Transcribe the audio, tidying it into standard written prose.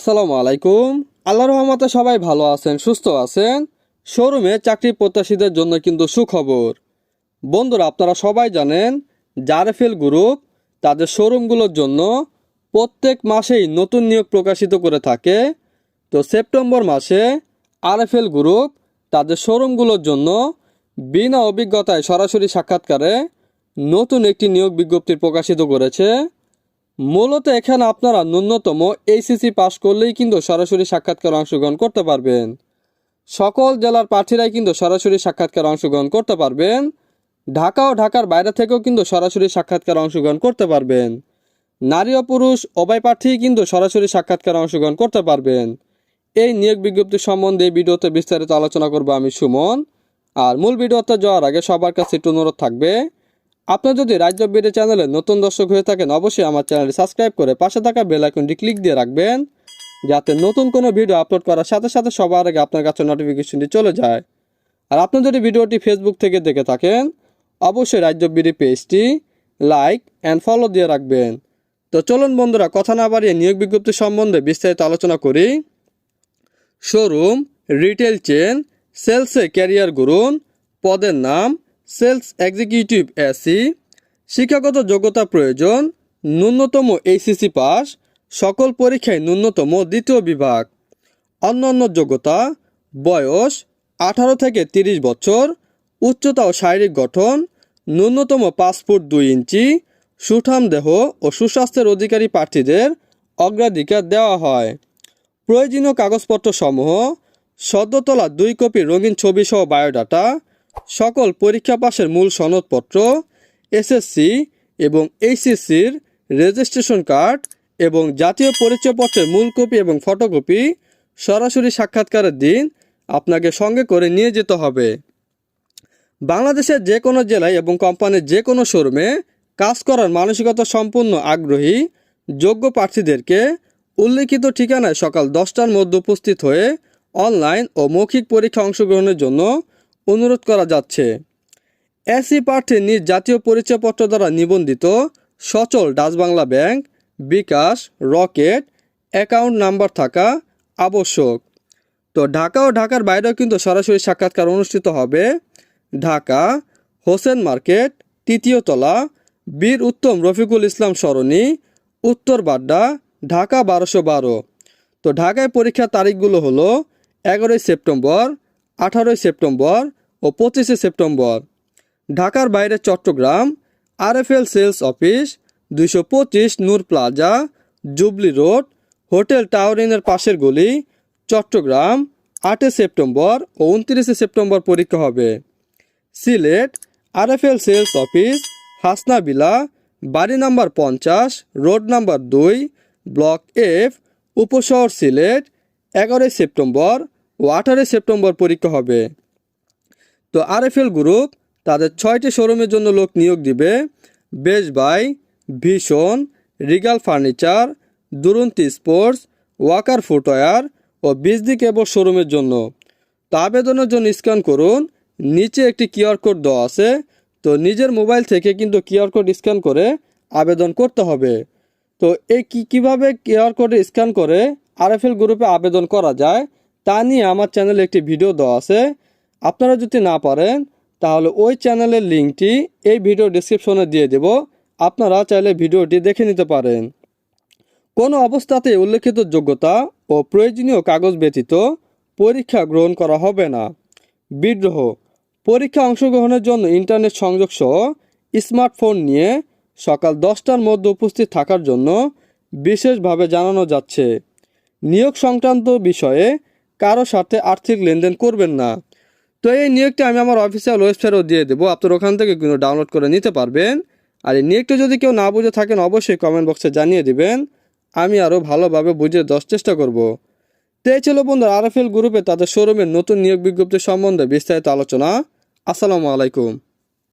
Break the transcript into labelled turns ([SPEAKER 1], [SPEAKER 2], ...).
[SPEAKER 1] আসসালামু আলাইকুম। আল্লাহর রহমতে সবাই ভালো আছেন, সুস্থ আছেন। শোরুমে চাকরি প্রত্যাশীদের জন্য কিন্তু সুখবর। বন্ধুরা, আপনারা সবাই জানেন জারেফেল গ্রুপ তাদের শোরুমগুলোর জন্য প্রত্যেক মাসেই নতুন নিয়োগ প্রকাশিত করে থাকে। তো সেপ্টেম্বর মাসে আরএফএল গ্রুপ তাদের শোরুমগুলোর জন্য বিনা অভিজ্ঞতায় সরাসরি সাক্ষাৎকারে নতুন একটি নিয়োগ বিজ্ঞপ্তি প্রকাশিত করেছে। মূলত এখানে আপনারা ন্যূনতম এইচএসসি পাস করলেই কিন্তু সরাসরি সাক্ষাৎকার অংশগ্রহণ করতে পারবেন। সকল জেলার প্রার্থীরাই কিন্তু সরাসরি সাক্ষাৎকার অংশগ্রহণ করতে পারবেন। ঢাকা ও ঢাকার বাইরে থেকেও কিন্তু সরাসরি সাক্ষাৎকার অংশগ্রহণ করতে পারবেন। নারী ও পুরুষ উভয় প্রার্থী কিন্তু সরাসরি সাক্ষাৎকার অংশগ্রহণ করতে পারবেন। এই নিয়োগ বিজ্ঞপ্তি সম্বন্ধে এই ভিডিওতে বিস্তারিত আলোচনা করব আমি সুমন। আর মূল ভিডিওতে যাওয়ার আগে সবার কাছে একটু অনুরোধ থাকবে, আপনার যদি রাজ্য বিডি চ্যানেলে নতুন দর্শক হয়ে থাকেন অবশ্যই আমার চ্যানেলটি সাবস্ক্রাইব করে পাশে থাকা বেল আইকনটি ক্লিক দিয়ে রাখবেন, যাতে নতুন কোনো ভিডিও আপলোড করার সাথে সাথে সবার আগে আপনার কাছে নোটিফিকেশনটি চলে যায়। আর আপনি যদি ভিডিওটি ফেসবুক থেকে দেখে থাকেন অবশ্যই রাজ্য বিডি পেজটি লাইক অ্যান্ড ফলো দিয়ে রাখবেন। তো চলুন বন্ধুরা, কথা না বাড়িয়ে নিয়োগ বিজ্ঞপ্তি সম্বন্ধে বিস্তারিত আলোচনা করি। শোরুম রিটেল চেন সেলসে ক্যারিয়ার করুন। পদের নাম সেলস এক্সিকিউটিভ এসি। শিক্ষাগত যোগ্যতা প্রয়োজন ন্যূনতম এইচএসসি পাস, সকল পরীক্ষায় ন্যূনতম দ্বিতীয় বিভাগ। অন্যান্য যোগ্যতা বয়স 18 থেকে 30 বছর, উচ্চতা ও শারীরিক গঠন ন্যূনতম 5 ফুট 2 ইঞ্চি, সুঠাম দেহ ও সুস্বাস্থ্যের অধিকারী প্রার্থীদের অগ্রাধিকার দেওয়া হয়। প্রয়োজনীয় কাগজপত্র সমূহ সদ্য তোলা 2 কপি রঙিন ছবি সহ বায়োডাটা, সকল পরীক্ষা পাশের মূল সনদপত্র, এসএসসি এবং এইচএসসির রেজিস্ট্রেশন কার্ড এবং জাতীয় পরিচয়পত্রের মূল কপি এবং ফটোকপি সরাসরি সাক্ষাৎকারের দিন আপনাকে সঙ্গে করে নিয়ে যেতে হবে। বাংলাদেশের যে কোনো জেলায় এবং কোম্পানির যে কোনো শোরুমে কাজ করার মানসিকতা সম্পূর্ণ আগ্রহী যোগ্য প্রার্থীদেরকে উল্লিখিত ঠিকানায় সকাল 10টার মধ্যে উপস্থিত হয়ে অনলাইন ও মৌখিক পরীক্ষা অংশগ্রহণের জন্য অনুরোধ করা যাচ্ছে। এসি প্রার্থী নিজ জাতীয় পরিচয়পত্র দ্বারা নিবন্ধিত সচল ডাচ বাংলা ব্যাংক, বিকাশ, রকেট অ্যাকাউন্ট নাম্বার থাকা আবশ্যক। তো ঢাকা ও ঢাকার বাইরেও কিন্তু সরাসরি সাক্ষাৎকার অনুষ্ঠিত হবে। ঢাকা হোসেন মার্কেট, 3য় তলা, বীর উত্তম রফিকুল ইসলাম সরণি, উত্তর বাড্ডা, ঢাকা 1212। তো ঢাকায় পরীক্ষার তারিখগুলো হলো 11 সেপ্টেম্বর, 18 সেপ্টেম্বর ও 25 সেপ্টেম্বর। ঢাকার বাইরে চট্টগ্রাম আরএফএল সেলস অফিস, 225 নূর প্লাজা, জুবলি রোড, হোটেল টাওরিনের পাশের গলি, চট্টগ্রাম 8 সেপ্টেম্বর ও 29 সেপ্টেম্বর পরীক্ষা হবে। Sylhet RFL sales office, Hasna villa, বাড়ি number 50, road number 2, block F, Upashahar Sylhet 11 September ও 18 সেপ্টেম্বর পরীক্ষা হবে। তো আরএফএল গ্রুপ তাদের 6টি শোরুমের জন্য লোক নিয়োগ দিবে। Best Buy, Vision, Regal furniture, Duronto sports, Walker footwear ও বিজলি কেবল শোরুমের জন্য। তো আবেদনের জন্য স্ক্যান করুন, নিচে একটি কিউআর কোড দেওয়া আছে। তো নিজের মোবাইল থেকে কিন্তু কিউআর কোড স্ক্যান করে আবেদন করতে হবে। তো এই কীভাবে কিউআর কোডে স্ক্যান করে আরএফএল গ্রুপে আবেদন করা যায় তা নিয়ে আমার চ্যানেলে একটি ভিডিও দেওয়া আছে। আপনারা যদি না পারেন তাহলে ওই চ্যানেলের লিঙ্কটি এই ভিডিও ডেসক্রিপশনে দিয়ে দেব, আপনারা চাইলে ভিডিওটি দেখে নিতে পারেন। কোনো অবস্থাতে উল্লেখিত যোগ্যতা ও প্রয়োজনীয় কাগজ ব্যতীত পরীক্ষা গ্রহণ করা হবে না। বিদ্রোহ পরীক্ষা অংশগ্রহণের জন্য ইন্টারনেট সংযোগ সহ স্মার্টফোন নিয়ে সকাল 10টার মধ্যে উপস্থিত থাকার জন্য বিশেষভাবে জানানো যাচ্ছে। নিয়োগ সংক্রান্ত বিষয়ে কারো সাথে আর্থিক লেনদেন করবেন না। তো এই নিয়োগটি আমি আমার অফিসিয়াল ওয়েবসাইটও দিয়ে দেবো, আপনারা ওখান থেকে কিন্তু ডাউনলোড করে নিতে পারবেন। আর এই নিয়োগটি যদি কেউ না বুঝে থাকেন অবশ্যই কমেন্ট বক্সে জানিয়ে দিবেন, আমি আরও ভালোভাবে বুঝে দেওয়ার চেষ্টা করব। তো এই ছিল বন্ধুরা আরএফএল গ্রুপে তাদের শোরুমের নতুন নিয়োগ বিজ্ঞপ্তি সম্বন্ধে বিস্তারিত আলোচনা। আসসালামু আলাইকুম।